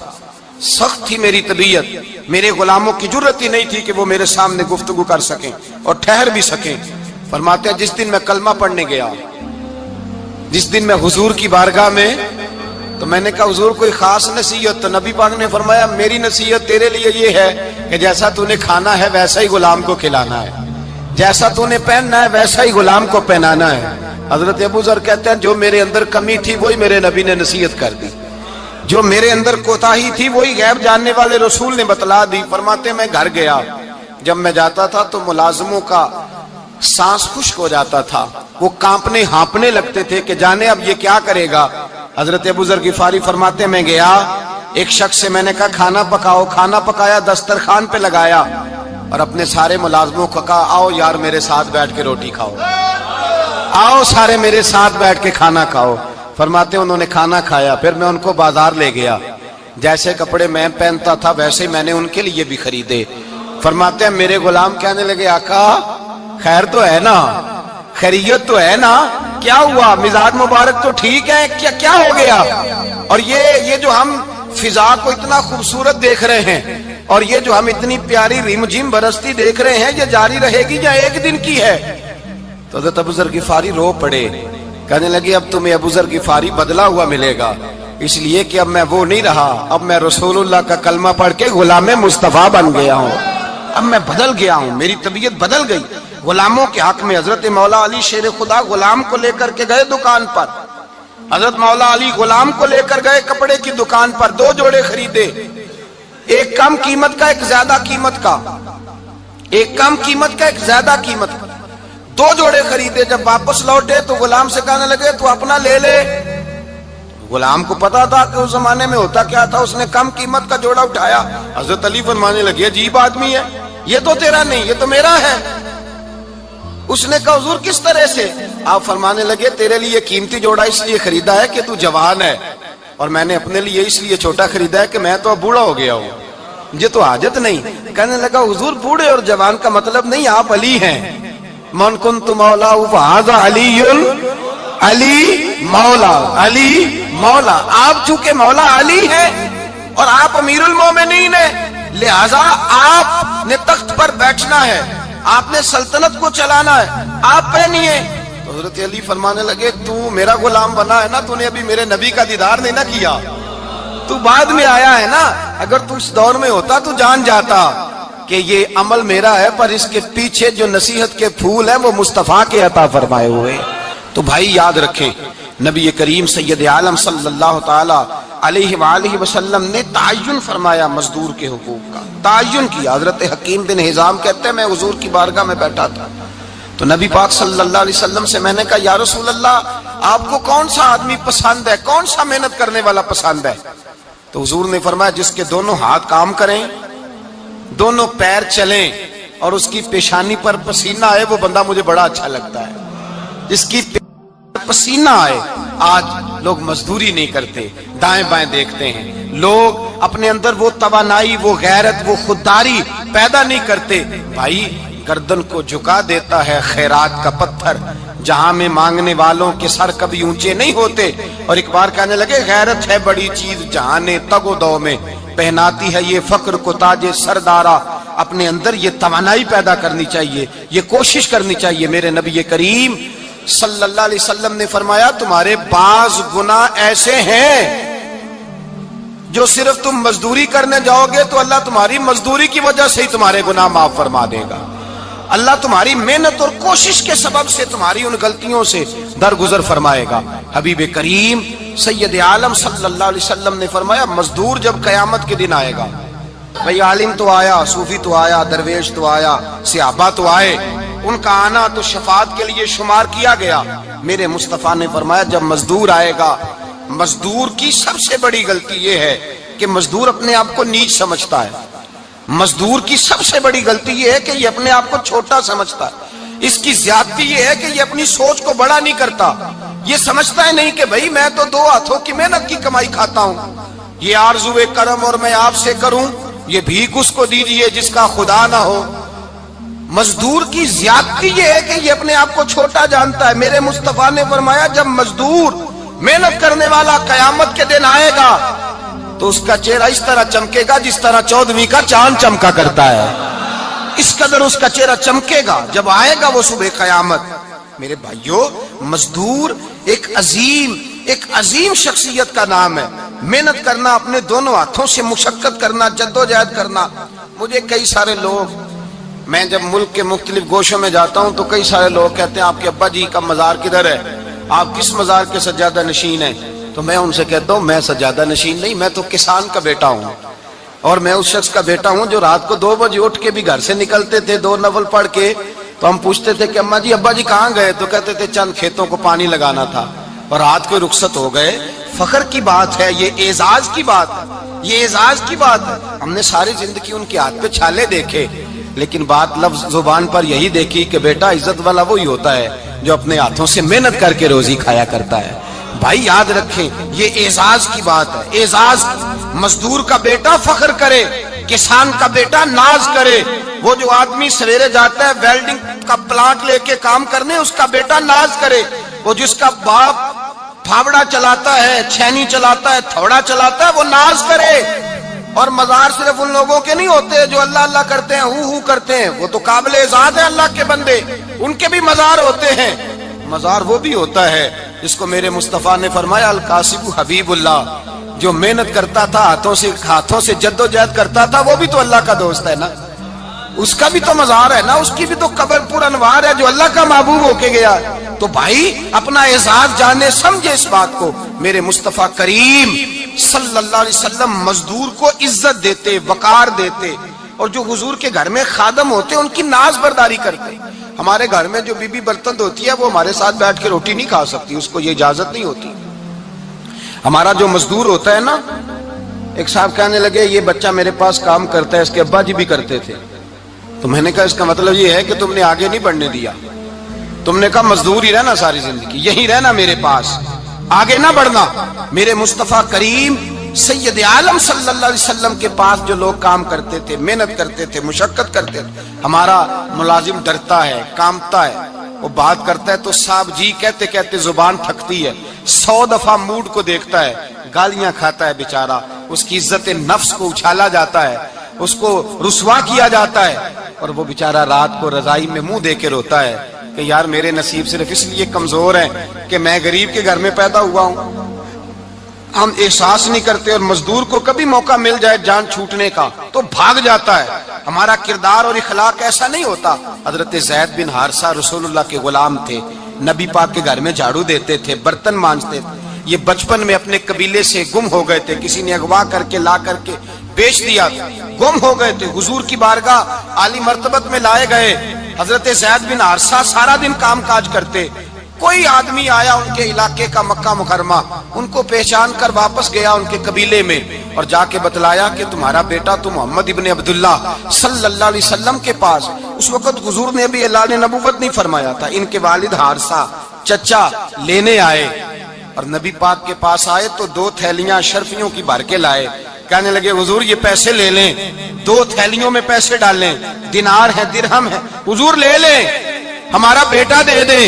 سخت تھی میری طبیعت، میرے غلاموں کی جرت ہی نہیں تھی کہ وہ میرے سامنے گفتگو کر سکیں اور ٹھہر بھی سکیں۔ فرماتے ہیں جس دن میں کلمہ پڑھنے گیا، جس دن میں حضور کی بارگاہ میں، تو میں نے کہا حضور کوئی خاص نصیحت؟ تو نبی پاک نے فرمایا میری نصیحت تیرے لیے یہ ہے کہ جیسا تو نے کھانا ہے ویسا ہی غلام کو کھلانا ہے، جیسا تو نے پہننا ہے ویسا ہی غلام کو پہنانا ہے۔ حضرت ابو ذر کہتے ہیں جو میرے اندر کمی تھی وہی میرے نبی نے نصیحت کر دی، جو میرے اندر کوتاہی تھی وہی غیب جاننے والے رسول نے بتلا دی۔ فرماتے میں گھر گیا، جب میں جاتا تھا تو ملازموں کا سانس خشک ہو جاتا تھا، وہ کانپنے ہانپنے لگتے تھے کہ جانے اب یہ کیا کرے گا۔ حضرت ابو ذر غفاری فرماتے میں گیا، ایک شخص سے میں نے کہا کھانا پکاؤ، کھانا پکایا، دسترخوان پہ لگایا اور اپنے سارے ملازموں کو کہا آؤ یار میرے ساتھ بیٹھ کے روٹی کھاؤ، آؤ سارے میرے ساتھ بیٹھ کے کھانا کھاؤ۔ فرماتے انہوں نے کھانا کھایا، پھر میں ان کو بازار لے گیا، جیسے کپڑے میں پہنتا تھا ویسے ہی میں نے ان کے لیے بھی خریدے۔ فرماتے ہیں میرے غلام کہنے لگے آقا خیر تو ہے نا، خیریت تو ہے نا، کیا ہوا؟ مزاج مبارک تو ٹھیک ہے، کیا ہو گیا؟ اور یہ جو ہم فضا کو اتنا خوبصورت دیکھ رہے ہیں اور یہ جو ہم اتنی پیاری ریم جھم برستی دیکھ رہے ہیں، یہ جاری رہے گی یا ایک دن کی ہے؟ تو حضرت ابو ذر غفاری رو پڑے، کہنے لگے اب تمہیں ابو ذر غفاری بدلا ہوا ملے گا، اس لیے کہ اب میں وہ نہیں رہا، اب میں رسول اللہ کا کلمہ پڑھ کے غلام مصطفیٰ بن گیا ہوں، اب میں بدل گیا ہوں، میری طبیعت بدل گئی۔ غلاموں کے حق میں حضرت مولا علی شیر خدا غلام کو لے کر کے گئے دکان پر، حضرت مولا علی غلام کو لے کر گئے کپڑے کی دکان پر، 2 جوڑے خریدے، ایک کم قیمت کا ایک زیادہ قیمت کا، ایک کم قیمت کا ایک زیادہ قیمت کا، 2 جوڑے خریدے۔ جب واپس لوٹے تو غلام سے کہنے لگے تو اپنا لے لے۔ غلام کو پتا تھا کہ اس زمانے میں ہوتا کیا تھا، اس نے کم قیمت کا جوڑا اٹھایا۔ حضرت علی فرمانے لگے عجیب آدمی ہے، یہ تو تیرا نہیں یہ تو میرا ہے۔ اس نے کہا حضور کس طرح سے؟ آپ فرمانے لگے تیرے لیے قیمتی جوڑا اس لیے خریدا ہے کہ تو جوان ہے، اور میں نے اپنے لیے اس لیے چھوٹا خریدا ہے کہ میں تو اب بوڑھا ہو گیا ہوں، مجھے تو حاجت نہیں۔ کہنے لگا حضور بوڑھے اور جوان کا مطلب نہیں، آپ علی ہیں، من کنت مولا فہذا علی علی مولا، علی مولا، آپ چونکہ مولا علی ہیں اور آپ امیر المومنین ہیں، لہذا آپ نے تخت پر بیٹھنا ہے، آپ نے سلطنت کو چلانا ہے، آپ پہنیے۔ تو حضرت علی فرمانے لگے تو میرا غلام بنا ہے نا، تو نے ابھی میرے نبی کا دیدار نہیں نہ کیا، تو بعد میں آیا ہے نا، اگر تو اس دور میں ہوتا تو جان جاتا کہ یہ عمل میرا ہے، پر اس کے پیچھے جو نصیحت کے پھول ہیں وہ مصطفیٰ کے عطا فرمائے ہوئے۔ تو بھائی یاد رکھیں نبی کریم سید عالم صلی اللہ تعالی علیہ وآلہ وسلم نے تعین فرمایا مزدور کے حقوق کا، تعین کیا۔ حضرت حکیم بن حزام کہتے ہیں میں حضور کی بارگاہ میں بیٹھا تھا تو نبی پاک صلی اللہ علیہ وسلم سے میں نے کہا یا رسول اللہ آپ کو کون سا آدمی پسند ہے، کون سا محنت کرنے والا پسند ہے؟ تو حضور نے فرمایا جس کے دونوں ہاتھ کام کریں، دونوں پیر چلیں اور اس کی پیشانی پر پسینہ آئے، وہ بندہ مجھے بڑا اچھا لگتا ہے۔ جس کی پسینہ آئے، آج لوگ مزدوری نہیں کرتے، دائیں بائیں دیکھتے ہیں، لوگ اپنے اندر وہ توانائی، وہ غیرت، وہ خودداری پیدا نہیں کرتے۔ بھائی گردن کو جھکا دیتا ہے خیرات کا پتھر، جہاں میں مانگنے والوں کے سر کبھی اونچے نہیں ہوتے۔ اور ایک بار کہنے لگے غیرت ہے بڑی چیز جہاں نے تگ و دو میں، پہناتی ہے یہ فقر کو تاج سردارا۔ اپنے اندر یہ توانائی پیدا کرنی چاہیے، یہ کوشش کرنی چاہیے۔ میرے نبی کریم صلی اللہ علیہ وسلم نے فرمایا تمہارے بعض گناہ ایسے ہیں جو صرف تم مزدوری کرنے جاؤ گے تو اللہ تمہاری مزدوری کی وجہ سے ہی تمہارے گناہ معاف فرما دے گا، اللہ تمہاری محنت اور کوشش کے سبب سے تمہاری ان غلطیوں سے درگزر فرمائے گا۔ حبیب کریم سید عالم صلی اللہ علیہ وسلم نے فرمایا مزدور جب قیامت کے دن آئے گا، بھئی عالم تو آیا، صوفی تو آیا، درویش تو آیا، صحابہ تو آئے، ان کا آنا تو شفاعت کے لیے شمار کیا گیا۔ میرے مصطفیٰ نے فرمایا جب مزدور آئے گا، مزدور کی سب سے بڑی غلطی یہ ہے کہ مزدور اپنے آپ کو نیچ سمجھتا ہے، مزدور کی سب سے بڑی غلطی یہ ہے کہ یہ اپنے آپ کو چھوٹا سمجھتا ہے، اس کی زیادتی یہ ہے کہ یہ اپنی سوچ کو بڑا نہیں کرتا، یہ سمجھتا ہے نہیں کہ بھئی میں تو 2 ہاتھوں کی محنت کی کمائی کھاتا ہوں، یہ آرزو کرم اور میں آپ سے کروں یہ بھیک اس کو دیجئے جس کا خدا نہ ہو۔ مزدور کی زیادتی یہ ہے کہ یہ اپنے آپ کو چھوٹا جانتا ہے۔ میرے مصطفیٰ نے فرمایا جب مزدور محنت کرنے والا قیامت کے دن آئے گا تو اس کا چہرہ اس طرح چمکے گا جس طرح 14ویں کا چاند چمکا کرتا ہے، اس قدر اس کا چہرہ چمکے گا جب آئے گا وہ صبح قیامت۔ میرے بھائیوں، مزدور ایک عظیم شخصیت کا نام ہے۔ محنت کرنا، اپنے دونوں ہاتھوں سے مشقت کرنا، جدوجہد کرنا۔ مجھے کئی سارے لوگ، میں جب ملک کے مختلف گوشوں میں جاتا ہوں تو کئی سارے لوگ کہتے ہیں آپ کے ابا جی کا مزار کدھر ہے، آپ کس مزار کے سجادہ نشین ہیں؟ تو میں ان سے کہتا ہوں میں سجادہ نشین نہیں، میں تو کسان کا بیٹا ہوں، اور میں اس شخص کا بیٹا ہوں جو رات کو 2 بجے اٹھ کے بھی گھر سے نکلتے تھے 2 نفل پڑھ کے۔ تو ہم پوچھتے تھے کہ اماں جی ابا جی کہاں گئے؟ تو کہتے تھے چند کھیتوں کو پانی لگانا تھا اور رات کو رخصت ہو گئے۔ فخر کی بات ہے، یہ اعزاز کی بات ہے، یہ اعزاز کی بات ہے۔ ہم نے ساری زندگی ان کے ہاتھ پہ چھالے دیکھے، لیکن بات لفظ زبان پر یہی دیکھی کہ بیٹا عزت والا وہی ہوتا ہے جو اپنے ہاتھوں سے محنت کر کے روزی کھایا کرتا ہے۔ بھائی یاد رکھیں یہ اعزاز کی بات ہے، اعزاز۔ مزدور کا بیٹا فخر کرے، کسان کا بیٹا ناز کرے۔ وہ جو آدمی سویرے جاتا ہے ویلڈنگ کا پلانٹ لے کے کام کرنے، اس کا بیٹا ناز کرے۔ وہ جس کا باپ پھاوڑا چلاتا ہے، چھینی چلاتا ہے، تھوڑا چلاتا ہے، وہ ناز کرے۔ اور مزار صرف ان لوگوں کے نہیں ہوتے جو اللہ اللہ کرتے ہیں، ہو کرتے ہیں، وہ تو قابل اعزاز ہے اللہ کے بندے، ان کے بھی مزار ہوتے ہیں۔ مزار وہ بھی ہوتا ہے جس کو میرے مصطفیٰ نے فرمایا القاسب حبیب اللہ، جو محنت کرتا تھا، ہاتھوں سے جدوجہد کرتا تھا، وہ بھی تو اللہ کا دوست ہے نا، اس کا بھی تو مزار ہے نا، اس کی بھی تو قبر پر انوار ہے جو اللہ کا محبوب ہو کے گیا۔ تو بھائی اپنا اعزاز جانے سمجھے اس بات کو۔ میرے مصطفیٰ کریم صلی اللہ علیہ وسلم مزدور کو عزت دیتے، وقار دیتے، اور جو حضور کے گھر میں خادم ہوتے ان کی ناز برداری کرتے۔ ہمارے گھر میں جو بی بی برتن دھوتی ہے وہ ہمارے ساتھ بیٹھ کے روٹی نہیں کھا سکتی، اس کو یہ اجازت نہیں ہوتی۔ ہمارا جو مزدور ہوتا ہے نا، ایک صاحب کہنے لگے یہ بچہ میرے پاس کام کرتا ہے، اس کے ابا جی بھی کرتے تھے۔ تو میں نے کہا اس کا مطلب یہ ہے کہ تم نے آگے نہیں بڑھنے دیا، تم نے کہا مزدور ہی رہنا ساری زندگی، یہی رہنا میرے پاس، آگے نہ بڑھنا۔ میرے مصطفیٰ کریم سید عالم صلی اللہ علیہ وسلم کے پاس جو لوگ کام کرتے تھے، محنت کرتے تھے، مشقت کرتے تھے، ہمارا ملازم ڈرتا ہے، کامتا ہے، وہ بات کرتا ہے تو صاحب جی کہتے کہتے زبان تھکتی ہے، 100 دفعہ موڈ کو دیکھتا ہے، گالیاں کھاتا ہے بیچارہ، اس کی عزت نفس کو اچھالا جاتا ہے، اس کو رسوا کیا جاتا ہے، اور وہ بیچارہ رات کو رضائی میں منہ دے کے روتا ہے کہ یار میرے نصیب صرف اس لیے کمزور ہیں کہ میں غریب کے گھر میں پیدا ہوا ہوں۔ ہم احساس نہیں کرتے، اور مزدور کو کبھی موقع مل جائے جان چھوٹنے کا تو بھاگ جاتا ہے۔ ہمارا کردار اور اخلاق ایسا نہیں ہوتا۔ حضرت زید بن حارثہ رسول اللہ کے غلام تھے، نبی پاک کے گھر میں جھاڑو دیتے تھے، برتن مانجتے تھے۔ یہ بچپن میں اپنے قبیلے سے گم ہو گئے تھے، کسی نے اغوا کر کے لا کر کے بیچ دیا، گم ہو گئے تھے، حضور کی بارگاہ عالی مرتبت میں لائے گئے۔ حضرت زید بن حارثہ سارا دن کام کاج کرتے، کوئی آدمی آیا ان کے علاقے کا مکہ مکرمہ، ان کو پہچان کر واپس گیا ان کے قبیلے میں اور جا کے بتلایا کہ تمہارا بیٹا تو محمد ابن عبداللہ صلی اللہ علیہ وسلم کے پاس۔ اس وقت حضور نے بھی اللہ نے نبوت نہیں فرمایا تھا۔ ان کے والد حارثہ چچا لینے آئے اور نبی پاک کے پاس آئے تو 2 تھیلیاں شرفیوں کی بھر کے لائے، کہنے لگے حضور یہ پیسے لے لیں، 2 تھیلیوں میں پیسے ڈالیں، دینار ہے درہم ہے، حضور لے لیں، ہمارا بیٹا دے دیں۔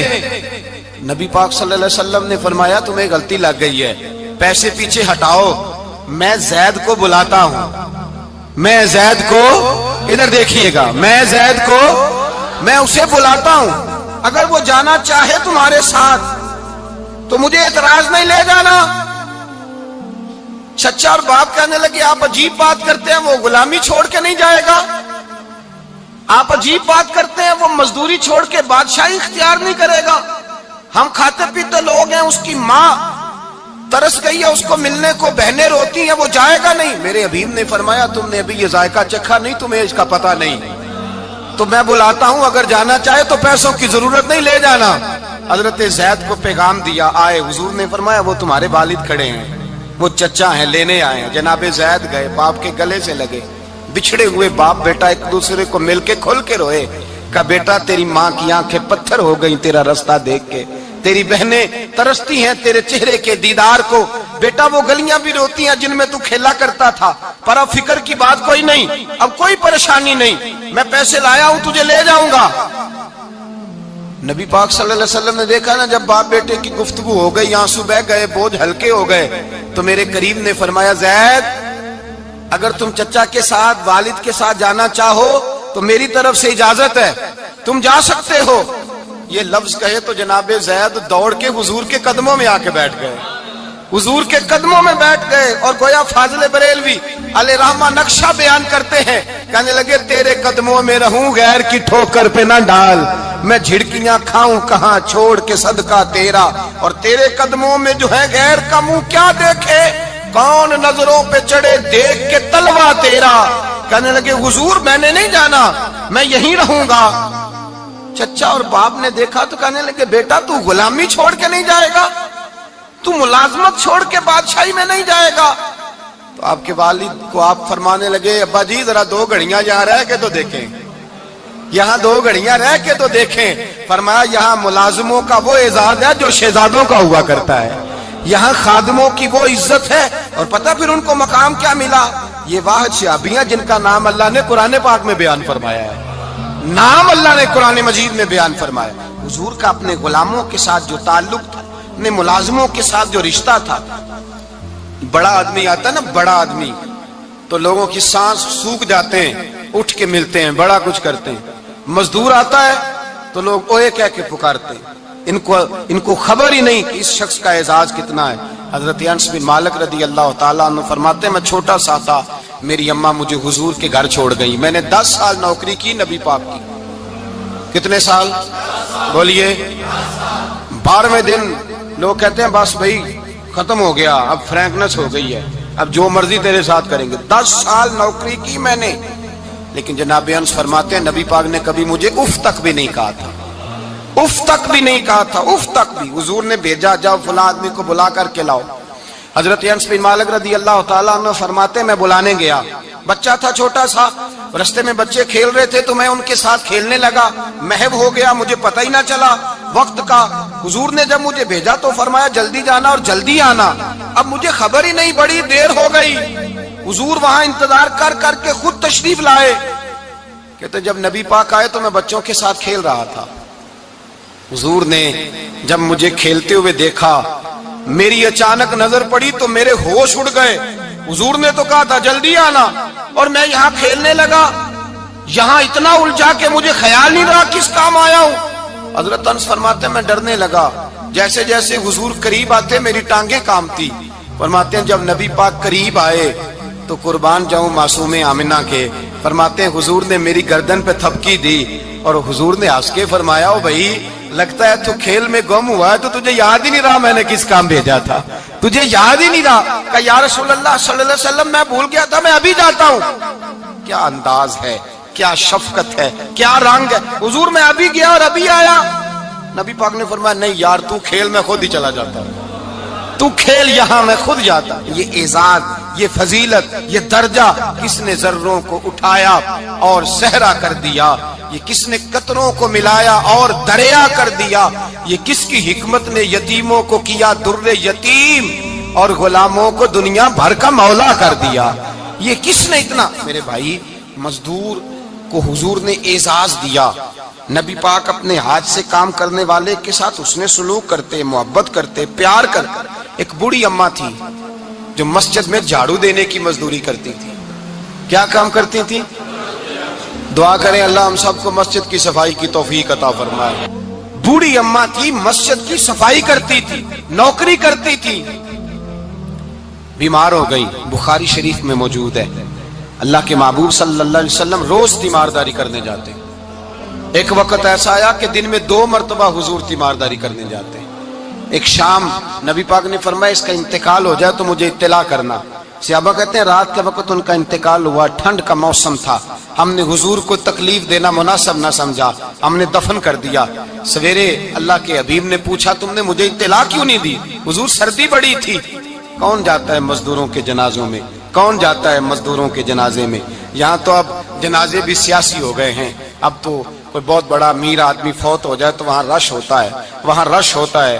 نبی پاک صلی اللہ علیہ وسلم نے فرمایا تمہیں غلطی لگ گئی ہے، پیسے پیچھے ہٹاؤ، میں زید کو بلاتا ہوں، میں زید کو، ادھر دیکھیے گا، میں زید کو، میں اسے بلاتا ہوں، اگر وہ جانا چاہے تمہارے ساتھ تو مجھے اعتراض نہیں، لے جانا۔ چچا اور باپ کہنے لگے آپ عجیب بات کرتے ہیں، وہ غلامی چھوڑ کے نہیں جائے گا، آپ عجیب بات کرتے ہیں، وہ مزدوری چھوڑ کے بادشاہی اختیار نہیں کرے گا، ہم کھاتے پیتے لوگ ہیں، اس کی ماں ترس گئی ہے اس کو ملنے کو، بہنیں روتی ہیں، وہ جائے گا نہیں۔ میرے حبیب نے فرمایا تم نے ابھی یہ ذائقہ چکھا نہیں، تمہیں اس کا پتہ نہیں، تو میں بلاتا ہوں، اگر جانا چاہے تو پیسوں کی ضرورت نہیں، لے جانا۔ حضرت زید کو پیغام دیا، آئے، حضور نے فرمایا وہ تمہارے والد کھڑے ہیں، وہ چچا ہیں، لینے آئے ہیں۔ جناب زید گئے، باپ کے گلے سے لگے، بچھڑے ہوئے باپ بیٹا ایک دوسرے کو مل کے کھل کے روئے، کہا بیٹا تیری ماں کی آنکھیں پتھر ہو گئیں تیرا رستہ دیکھ کے، تیری بہنیں ترستی ہیں تیرے چہرے کے دیدار کو، بیٹا وہ گلیاں بھی روتی ہیں جن میں تو کھیلا کرتا تھا، پر اب فکر کی بات کوئی نہیں، اب کوئی پریشانی نہیں، میں پیسے لایا ہوں تجھے لے جاؤں گا۔ نبی پاک صلی اللہ علیہ وسلم نے دیکھا نا جب باپ بیٹے کی گفتگو ہو گئی، آنسو بہہ گئے، بوجھ ہلکے ہو گئے، تو میرے قریب نے فرمایا زید اگر تم چچا کے ساتھ والد کے ساتھ جانا چاہو تو میری طرف سے اجازت ہے، تم جا سکتے ہو۔ یہ لفظ کہے تو جناب زید دوڑ کے حضور کے قدموں میں آ کے بیٹھ گئے، حضور کے قدموں میں بیٹھ گئے، اور گویا فاضل بریلوی علیہ رحمہ نقشہ بیان کرتے ہیں، کہنے لگے تیرے قدموں میں رہوں غیر کی ٹھوکر پہ نہ ڈال، میں جھڑکیاں کھاؤں کہاں چھوڑ کے صدقہ تیرا، اور تیرے قدموں میں جو ہے غیر کا منہ کیا دیکھے، کون نظروں پہ چڑھے دیکھ کے تلوا تیرا۔ کہنے لگے حضور میں نے نہیں جانا، میں یہیں رہوں گا۔ چچا اور باپ نے دیکھا تو کہنے لگے بیٹا تو غلامی چھوڑ کے نہیں جائے گا، تو ملازمت چھوڑ کے بادشاہی میں نہیں جائے گا۔ تو آپ کے والد کو آپ فرمانے لگے ابا جی ذرا 2 گھڑیاں یہاں رہ کے تو دیکھیں، یہاں 2 گھڑیاں رہ کے تو دیکھیں۔ فرمایا یہاں ملازموں کا وہ اعزاز ہے جو شہزادوں کا ہوا کرتا ہے، یہاں خادموں کی وہ عزت ہے، اور پتہ پھر ان کو مقام کیا ملا، یہ واحد شعبیاں جن کا نام اللہ نے قرآن پاک میں بیان فرمایا ہے، نام اللہ نے قرآن مجید میں بیان فرمایا۔ حضور کا اپنے غلاموں کے ساتھ جو تعلق تھا، اپنے ملازموں کے ساتھ جو رشتہ تھا، بڑا آدمی آتا ہے نا، بڑا آدمی تو لوگوں کی سانس سوکھ جاتے ہیں، اٹھ کے ملتے ہیں، بڑا کچھ کرتے ہیں۔ مزدور آتا ہے تو لوگ اوے کہہ کے پکارتے ہیں، ان کو خبر ہی نہیں کہ اس شخص کا اعزاز کتنا ہے۔ حضرت انس بن مالک رضی اللہ تعالیٰ عنہ فرماتے ہیں میں چھوٹا سا تھا، میری اماں مجھے حضور کے گھر چھوڑ گئی، میں نے 10 سال نوکری کی نبی پاک کی۔ کتنے سال بولیے؟ 12ویں دن لوگ کہتے ہیں بس بھائی ختم ہو گیا، اب فرینکنس ہو گئی ہے، اب جو مرضی تیرے ساتھ کریں گے۔ 10 سال نوکری کی میں نے، لیکن جناب انس فرماتے ہیں نبی پاک نے کبھی مجھے اف تک بھی نہیں کہا تھا، اف تک بھی نہیں کہا تھا، اف تک بھی۔ حضور نے بھیجا جاؤ فلاں آدمی کو بلا کر کے لاؤ۔ حضرت انس بن مالک رضی اللہ تعالیٰ عنہ فرماتے میں بلانے گیا، بچہ تھا چھوٹا سا، رستے میں بچے کھیل رہے تھے تو میں ان کے ساتھ کھیلنے لگا، محو ہو گیا، مجھے پتہ ہی نہ چلا وقت کا۔ حضور نے جب مجھے بھیجا تو فرمایا جلدی جانا اور جلدی آنا، اب مجھے خبر ہی نہیں، بڑی دیر ہو گئی۔ حضور وہاں انتظار کر کر کے خود تشریف لائے، کہتے جب نبی پاک آئے تو میں بچوں کے ساتھ کھیل رہا تھا، حضور نے جب مجھے کھیلتے ہوئے دیکھا، میری اچانک نظر پڑی تو میرے ہوش اڑ گئے۔ حضور نے تو کہا تھا جلدی آنا، اور میں یہاں کھیلنے لگا، یہاں اتنا الجھا کہ مجھے خیال نہیں رہا کس کام آیا ہوں۔ حضرت انس فرماتے ہیں میں ڈرنے لگا، جیسے جیسے حضور قریب آتے میری ٹانگیں کانپتی۔ فرماتے ہیں جب نبی پاک قریب آئے تو قربان جاؤں معصوم آمنہ کے، فرماتے ہیں حضور نے میری گردن پہ تھپکی دی، اور حضور نے ہنس کے فرمایا او بھائی لگتا ہے تو کھیل میں گم ہوا ہے تو تجھے یاد ہی نہیں رہا میں نے کس کام بھیجا تھا، تجھے یاد ہی نہیں رہا۔ کہ یا رسول اللہ صلی اللہ علیہ وسلم میں بھول گیا تھا، میں ابھی جاتا ہوں۔ کیا انداز ہے، کیا شفقت ہے، کیا رنگ ہے۔ حضور میں ابھی گیا اور ابھی آیا۔ نبی پاک نے فرمایا نہیں یار تو کھیل میں خود ہی چلا جاتا، تو کھیل یہاں میں خود جاتا۔ یہ اعزاز، یہ فضیلت، یہ درجہ کس نے ذروں کو اٹھایا اور صحرا کر دیا، یہ کس نے قطروں کو ملایا اور دریا کر دیا، یہ کس کی حکمت نے یتیموں کو کیا در یتیم اور غلاموں کو دنیا بھر کا مولا کر دیا، یہ کس نے اتنا۔ میرے بھائی مزدور کو حضور نے اعزاز دیا، نبی پاک اپنے ہاتھ سے کام کرنے والے کے ساتھ اس نے سلوک کرتے، محبت کرتے، پیار کرتے۔ ایک بوڑھی اماں تھی جو مسجد میں جھاڑو دینے کی مزدوری کرتی تھی۔ کیا کام کرتی تھی؟ دعا کریں اللہ ہم سب کو مسجد کی صفائی کی توفیق عطا فرمائے۔ بوڑھی اماں تھی، مسجد کی صفائی کرتی تھی، نوکری کرتی تھی، بیمار ہو گئی، بخاری شریف میں موجود ہے۔ اللہ کے محبوب صلی اللہ علیہ وسلم روز تیمارداری کرنے جاتے، ایک وقت ایسا آیا کہ دن میں 2 مرتبہ حضور تیمارداری کرنے جاتے۔ ایک شام نبی پاک نے فرمایا اس کا انتقال ہو جائے تو مجھے اطلاع کرنا۔ صحابہ کہتے ہیں رات کے وقت ان کا انتقال ہوا، ٹھنڈ کا موسم تھا، ہم نے حضور کو تکلیف دینا مناسب نہ سمجھا، ہم نے دفن کر دیا۔ سویرے اللہ کے حبیب نے پوچھا تم نے مجھے اطلاع کیوں نہیں دی؟ حضور سردی بڑی تھی۔ کون جاتا ہے مزدوروں کے جنازوں میں؟ کون جاتا ہے مزدوروں کے جنازے میں؟ یہاں تو اب جنازے بھی سیاسی ہو گئے ہیں، اب تو کوئی بہت بڑا امیر آدمی فوت ہو جائے تو وہاں رش ہوتا ہے، وہاں رش ہوتا ہے۔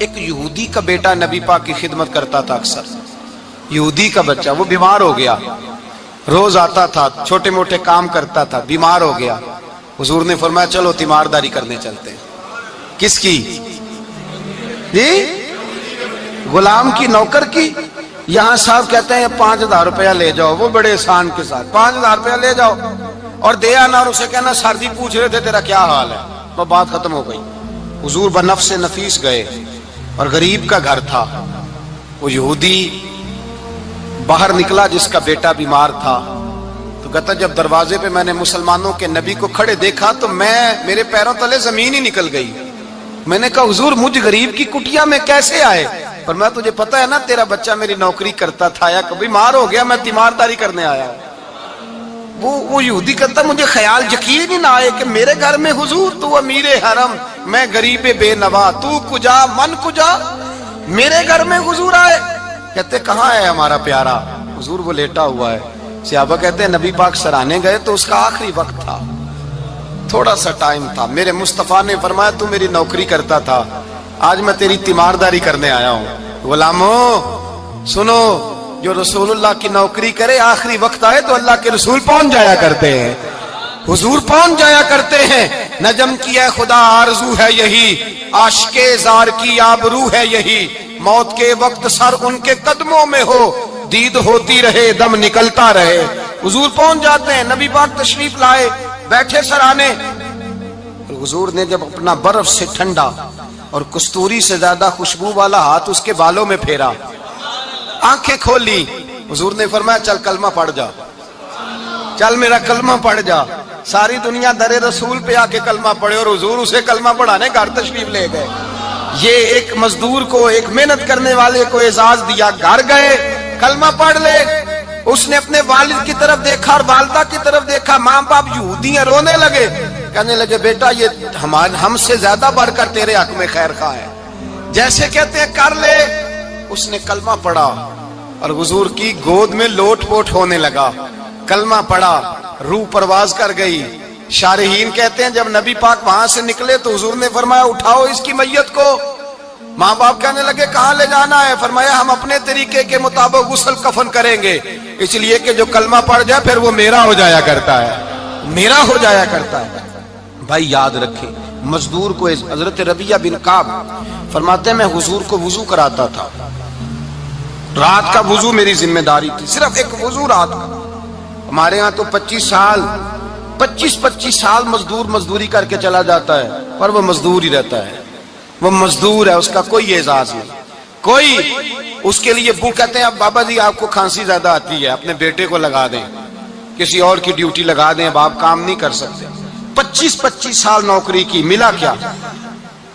ایک یہودی کا بیٹا نبی پاک کی خدمت کرتا تھا اکثر. یہودی کا بچہ، وہ بیمار ہو گیا، روز آتا تھا، چھوٹے موٹے کام کرتا تھا، بیمار ہو گیا. حضور نے فرمایا چلو تیمارداری کرنے چلتے ہیں. کس کی؟ جی غلام کی، نوکر کی. یہاں صاحب کہتے ہیں 5,000 روپیہ لے جاؤ، وہ بڑے احسان کے ساتھ 5,000 روپیہ لے جاؤ اور دے آنا، اور اسے کہنا سر جی پوچھ رہے تھے تیرا کیا حال ہے. وہ بات ختم ہو گئی. حضور بنفس نفیس گئے اور غریب کا گھر تھا. وہ یہودی باہر نکلا جس کا بیٹا بیمار تھا، تو کہتا جب دروازے پہ میں نے مسلمانوں کے نبی کو کھڑے دیکھا تو میرے پیروں تلے زمین ہی نکل گئی. میں نے کہا حضور مجھ غریب کی کٹیا میں کیسے آئے؟ پر میں تجھے پتا ہے نا تیرا بچہ میری نوکری کرتا تھا، یا کبھی بیمار ہو گیا، میں تیمارداری کرنے آیا. وہ یہودی کہتا مجھے خیال یقین ہی نہ آئے کہ میرے گھر میں حضور، تو امیر حرم، میں غریب بے نوا، تو کجا من کجا، میرے گھر میں حضور آئے. کہتے کہاں ہے ہمارا پیارا؟ حضور وہ لیٹا ہوا ہے. صحابہ کہتے ہیں نبی پاک سرانے گئے تو اس کا آخری وقت تھا، تھوڑا سا ٹائم تھا. میرے مصطفیٰ نے فرمایا تو میری نوکری کرتا تھا، آج میں تیری تیمارداری کرنے آیا ہوں. غلاموں سنو، جو رسول اللہ کی نوکری کرے آخری وقت آئے تو اللہ کے رسول پہنچ جایا کرتے ہیں، حضور پہنچ جایا کرتے ہیں. نجم کی ہے خدا آرزو ہے یہی، عاشق زار کی آبرو ہے یہی، موت کے وقت سر ان کے قدموں میں ہو، دید ہوتی رہے دم نکلتا رہے. حضور پہنچ جاتے ہیں. نبی پاک تشریف لائے، بیٹھے سرانے. حضور نے جب اپنا برف سے ٹھنڈا اور کستوری سے زیادہ خوشبو والا ہاتھ اس کے بالوں میں پھیرا، آنکھیں کھولی، حضور نے فرمایا چل کلمہ پڑھ جا، چل میرا کلمہ پڑھ جا. ساری دنیا در رسول پہ آ کے کلمہ پڑھے اور حضور اسے کلمہ پڑھانے گھر تشریف لے گئے. یہ ایک مزدور کو، ایک محنت کرنے والے کو اعزاز دیا. گھر گئے، کلمہ پڑھ لے. اس نے اپنے والد کی طرف دیکھا اور والدہ کی طرف دیکھا. ماں باپ یہودی ہیں، رونے لگے، کہنے لگے بیٹا یہ ہم سے زیادہ بڑھ کر تیرے حق میں خیر خواہ ہے، جیسے کہتے ہیں کر لے. اس نے کلمہ پڑھا اور حضور کی گود میں لوٹ پوٹ ہونے لگا. کلمہ پڑھا، روح پرواز کر گئی. شارحین کہتے ہیں جب نبی پاک وہاں سے نکلے تو حضور نے فرمایا اٹھاؤ اس کی میت کو. ماں باپ کہنے لگے کہاں لے جانا ہے؟ فرمایا ہم اپنے طریقے کے مطابق غسل کفن کریں گے، اس لیے کہ جو کلمہ پڑھ جائے پھر وہ میرا ہو جایا کرتا ہے، میرا ہو جایا کرتا ہے. بھائی یاد رکھیں، مزدور کو حضرت ربیعہ بن کعب فرماتے ہیں میں حضور کو وضو کراتا تھا، رات کا وضو میری ذمہ داری تھی، صرف ایک وضو رات کا. ہمارے ہاں تو 25 سال مزدور مزدوری کر کے چلا جاتا ہے، پر وہ مزدور ہی رہتا ہے، وہ مزدور ہے، اس کا کوئی اعزاز نہیں. کوئی اس کے لیے وہ کہتے ہیں اب بابا جی آپ کو کھانسی زیادہ آتی ہے، اپنے بیٹے کو لگا دیں، کسی اور کی ڈیوٹی لگا دیں، اب آپ کام نہیں کر سکتے. 25 سال نوکری کی، ملا کیا؟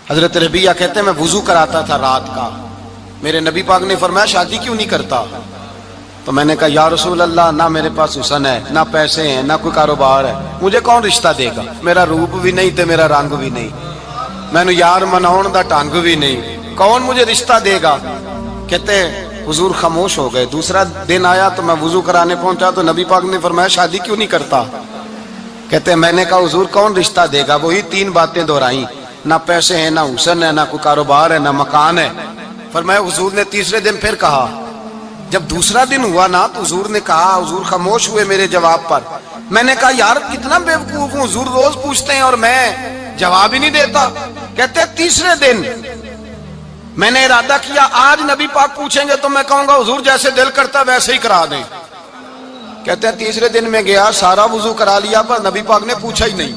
حضرت ربیعہ کہتے ہیں میں وضو کراتا تھا رات کا. میرے نبی پاک نے فرمایا شادی کیوں نہیں کرتا؟ تو میں نے کہا یا رسول اللہ نہ میرے پاس حسن ہے، نہ پیسے ہیں، نہ کوئی کاروبار ہے، مجھے کون رشتہ دے گا؟ میرا روپ بھی نہیں تے میرا رنگ بھی نہیں، میں نے یار مناؤن دا ٹانگ بھی نہیں، کون مجھے رشتہ دے گا؟ کہتے ہیں حضور خاموش ہو گئے. دوسرا دن آیا تو میں وضو کرانے پہنچا تو نبی پاک نے فرمایا شادی کیوں نہیں کرتا؟ کہتے ہیں میں نے کہا حضور کون رشتہ دے گا؟ وہی 3 باتیں دہرائیں، نہ پیسے ہیں، نہ حسن ہے، نہ کوئی کاروبار ہے، نہ مکان ہے. فرمایا حضور نے تیسرے دن پھر کہا. جب دوسرا دن ہوا نا تو حضور نے کہا، حضور خاموش ہوئے میرے جواب پر. میں نے کہا یار کتنا بیوقوف ہوں، حضور روز پوچھتے ہیں اور میں جواب ہی نہیں دیتا. کہتے ہیں تیسرے دن میں نے ارادہ کیا آج نبی پاک پوچھیں گے تو میں کہوں گا حضور جیسے دل کرتا ویسے ہی کرا دیں. کہتے ہیں تیسرے دن میں گیا، سارا وضو کرا لیا پر نبی پاک نے پوچھا ہی نہیں.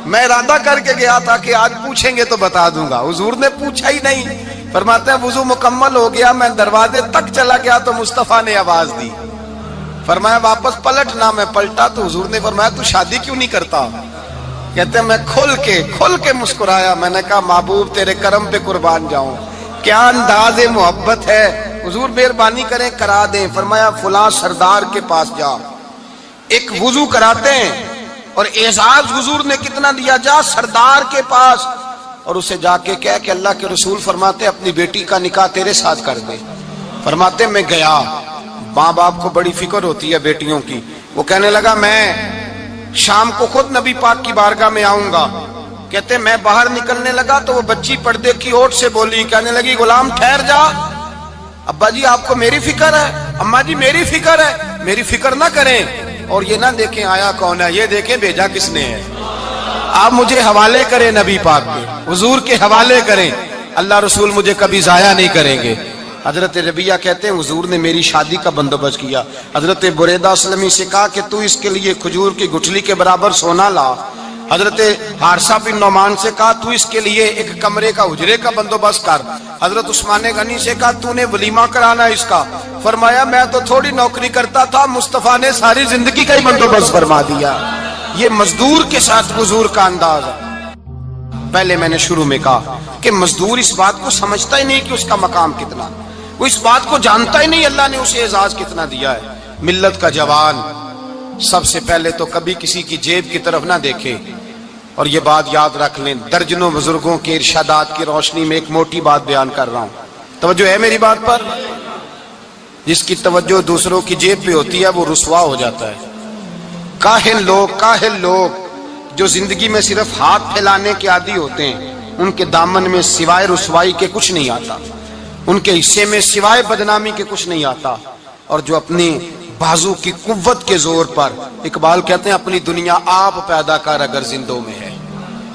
میں ارادہ کر کے گیا تھا کہ آج پوچھیں گے تو بتا دوں گا، حضور نے پوچھا ہی نہیں. فرماتے ہیں وضو مکمل ہو گیا، میں دروازے تک چلا گیا تو مصطفیٰ نے آواز دی. فرمایا واپس پلٹنا، میں پلٹا تو حضور نے فرمایا تو شادی کیوں نہیں کرتا؟ کہتے ہیں میں کھل کے مسکرایا. میں نے کہا محبوب تیرے کرم پہ قربان جاؤں، کیا انداز محبت ہے، حضور مہربانی کریں کرا دیں. فرمایا فلاں سردار کے پاس جا، ایک وضو کراتے ہیں اور اعزاز حضور نے کتنا دیا، جا سردار کے پاس اور اسے جا کے کہہ کہ اللہ کے رسول فرماتے ہیں اپنی بیٹی کا نکاح تیرے ساتھ کر دے. فرماتے ہیں میں گیا، ماں باپ کو بڑی فکر ہوتی ہے بیٹیوں کی. وہ کہنے لگا میں شام کو خود نبی پاک کی بارگاہ میں آؤں گا کہتے ہیں میں باہر نکلنے لگا تو وہ بچی پردے کی اوٹ سے بولی, کہنے لگی غلام ٹھہر جا, ابا جی آپ کو میری فکر ہے, اماں جی میری فکر ہے, میری فکر نہ کریں اور یہ نہ دیکھیں آیا کون ہے, یہ دیکھیں بھیجا کس نے ہے. آپ مجھے حوالے کریں نبی پاک کے, حضور کے حوالے کریں, اللہ رسول مجھے کبھی ضائع نہیں کریں گے. حضرت ربیہ کہتے ہیں حضور نے میری شادی کا بندوبست کیا. حضرت بریدہ اسلمی سے کہا کہ تو اس کے لیے کھجور کی گٹھلی کے برابر سونا لا. حضرت حارثہ بن نعمان سے کہا تو اس کے لیے ایک کمرے کا حجرے کا بندوبست کر. حضرت عثمان غنی سے کہا تو نے ولیمہ کرانا اس کا. فرمایا میں تو تھوڑی نوکری کرتا تھا, مصطفیٰ نے ساری زندگی کا ہی بندوبست فرما دیا. یہ مزدور کے ساتھ حضور کا انداز ہے. پہلے میں نے شروع میں کہا کہ مزدور اس بات کو سمجھتا ہی نہیں کہ اس کا مقام کتنا, وہ اس بات کو جانتا ہی نہیں اللہ نے اسے اعزاز کتنا دیا ہے. ملت کا جوان سب سے پہلے تو کبھی کسی کی جیب کی طرف نہ دیکھے. اور یہ بات یاد رکھ لیں, درجنوں بزرگوں کے ارشادات کی روشنی میں ایک موٹی بات بیان کر رہا ہوں, توجہ ہے میری بات پر. جس کی توجہ دوسروں کی جیب پہ ہوتی ہے وہ رسوا ہو جاتا ہے. کاہل لوگ جو زندگی میں صرف ہاتھ پھیلانے کے عادی ہوتے ہیں, ان کے دامن میں سوائے رسوائی کے کچھ نہیں آتا, ان کے حصے میں سوائے بدنامی کے کچھ نہیں آتا. اور جو اپنی بازو کی قوت کے زور پر, اقبال کہتے ہیں اپنی دنیا آپ پیدا کر اگر زندوں میں ہے,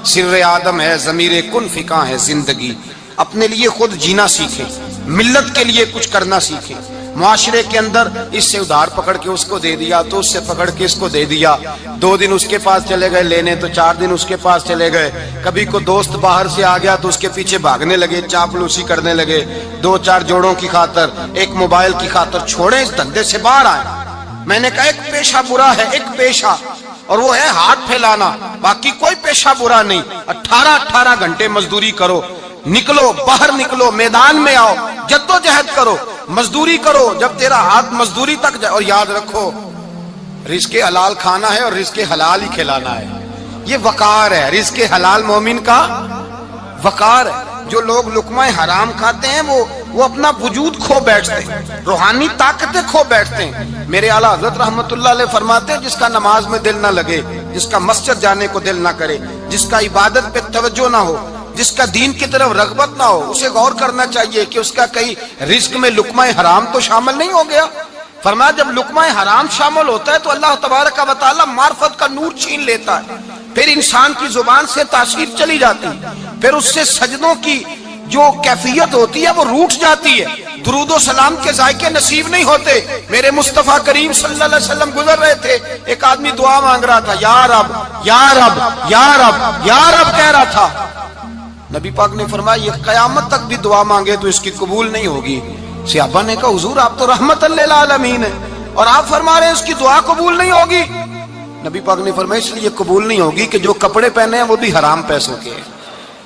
سر آدم ہے ضمیر کن فکاں ہے زندگی. اپنے لیے خود جینا سیکھیں, ملت کے لیے کچھ کرنا سیکھیں. معاشرے کے اندر اس سے ادھار پکڑ کے اس کو دے دیا, تو اس سے پکڑ کے اس کو دے دیا, 2 دن اس کے پاس چلے گئے لینے, تو 4 دن اس کے پاس چلے گئے. کبھی کو دوست باہر سے آ گیا تو اس کے پیچھے بھاگنے لگے, چاپلوسی کرنے لگے. 2-4 جوڑوں کی خاطر, ایک موبائل کی خاطر چھوڑیں اس دھندے سے باہر آئیں. میں نے کہا ایک پیشہ برا ہے, ایک پیشہ, اور وہ ہے ہاتھ پھیلانا, باقی کوئی پیشہ برا نہیں. 18 گھنٹے مزدوری کرو, نکلو باہر نکلو, میدان میں آؤ, جدوجہد کرو, مزدوری کرو جب تیرا ہاتھ مزدوری تک جائے. اور یاد رکھو رزق حلال کھانا ہے اور رزق حلال ہی کھلانا ہے. یہ وقار ہے, رزق حلال مومن کا وقار ہے. جو لوگ لقمہ حرام کھاتے ہیں وہ اپنا وجود کھو بیٹھتے ہیں, روحانی طاقتیں کھو بیٹھتے ہیں. میرے اعلیٰ حضرت رحمت اللہ علیہ فرماتے ہیں جس کا نماز میں دل نہ لگے, جس کا مسجد جانے کو دل نہ کرے, جس کا عبادت پہ توجہ نہ ہو, جس کا دین کی طرف رغبت نہ ہو, اسے غور کرنا چاہیے کہ اس کا کہیں رزق میں لقمہ حرام تو شامل نہیں ہو گیا. فرمایا جب لقمہ حرام شامل ہوتا ہے تو اللہ تبارک و تعالی معرفت کا نور چھین لیتا ہے, پھر انسان کی زبان سے تاثیر چلی جاتی ہے, پھر اس سے سجدوں کی جو کیفیت ہوتی ہے وہ روٹ جاتی ہے, درود و سلام کے ذائقے نصیب نہیں ہوتے. میرے مصطفیٰ کریم صلی اللہ علیہ وسلم گزر رہے تھے, ایک آدمی دعا مانگ رہا تھا, یا رب یا رب یا رب یا رب کہہ رہا تھا. نبی پاک نے فرمایا یہ قیامت تک بھی دعا مانگے تو اس کی قبول نہیں ہوگی. صحابہ نے کہا حضور آپ تو رحمت للعالمین ہیں اور آپ فرما رہے ہیں اس کی دعا قبول نہیں ہوگی. نبی پاک نے فرمایا اس لیے قبول نہیں ہوگی کہ جو کپڑے پہنے ہیں وہ بھی حرام پیسوں کے ہیں,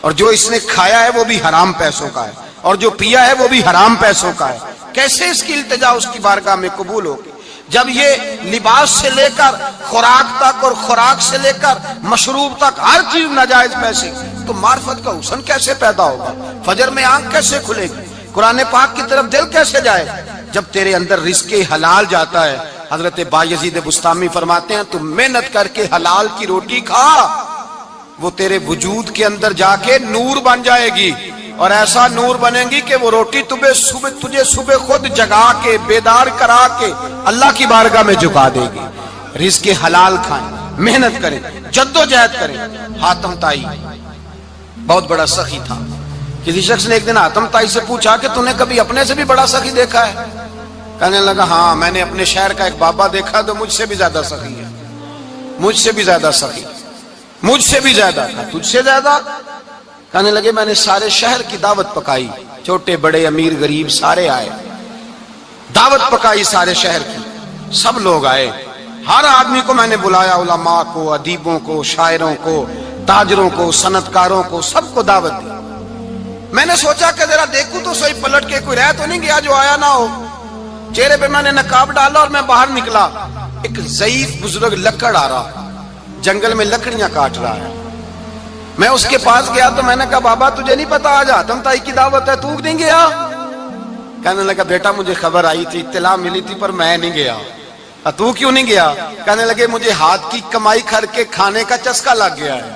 اور جو اس نے کھایا ہے وہ بھی حرام پیسوں کا ہے, اور جو پیا ہے وہ بھی حرام پیسوں کا ہے. کیسے اس کی التجا اس کی بارگاہ میں قبول ہوگی جب یہ لباس سے لے کر خوراک تک اور خوراک سے لے کر مشروب تک ہر چیز ناجائز پیسے. تو معرفت کا حسن کیسے پیدا ہوگا, فجر میں آنکھ کیسے کھلے گی, قرآن پاک کی طرف دل کیسے جائے جب تیرے اندر رزق حلال جاتا ہے. حضرت بایزید بستامی فرماتے ہیں تو محنت کر کے حلال کی روٹی کھا, وہ تیرے وجود کے اندر جا کے نور بن جائے گی, اور ایسا نور بنے گی کہ وہ روٹی تجھے صبح خود جگا کے بیدار کرا کے اللہ کی بارگاہ میں جھکا دے گی. رزق حلال کھائیں, محنت کریں, جدوجہد کریں. حاتم طائی بہت بڑا سخی تھا. کسی شخص نے ایک دن حاتم طائی سے پوچھا کہ تو نے کبھی اپنے سے بھی بڑا سخی دیکھا ہے؟ کہنے لگا ہاں میں نے اپنے شہر کا ایک بابا دیکھا تو مجھ سے بھی زیادہ سخی ہے, مجھ سے بھی زیادہ سخی, مجھ سے بھی زیادہ تھا, تجھ سے زیادہ. کہنے لگے میں نے سارے شہر کی دعوت پکائی, چھوٹے بڑے امیر غریب سارے آئے, دعوت پکائی سارے شہر کی, سب لوگ آئے, ہر آدمی کو میں نے بلایا, علماء کو, ادیبوں کو, شاعروں کو, تاجروں کو, صنعت کاروں کو, سب کو دعوت دی. میں نے سوچا کہ ذرا دیکھوں تو صحیح پلٹ کے کوئی رہ تو نہیں گیا جو آیا نہ ہو. چہرے پہ میں نے نقاب ڈالا اور میں باہر نکلا. ایک ضعیف بزرگ لکڑ آ رہا, جنگل میں لکڑیاں کاٹ رہا ہے. میں اس کے پاس گیا تو میں نے کہا بابا تجھے نہیں پتا آج حاتم طائی کی دعوت ہے, تو نہیں گیا؟ کہنے لگا بیٹا مجھے خبر آئی تھی, اطلاع ملی تھی, پر میں نہیں گیا. تو کیوں نہیں گیا؟ کہنے لگے مجھے ہاتھ کی کمائی کر کے کھانے کا چسکا لگ گیا ہے.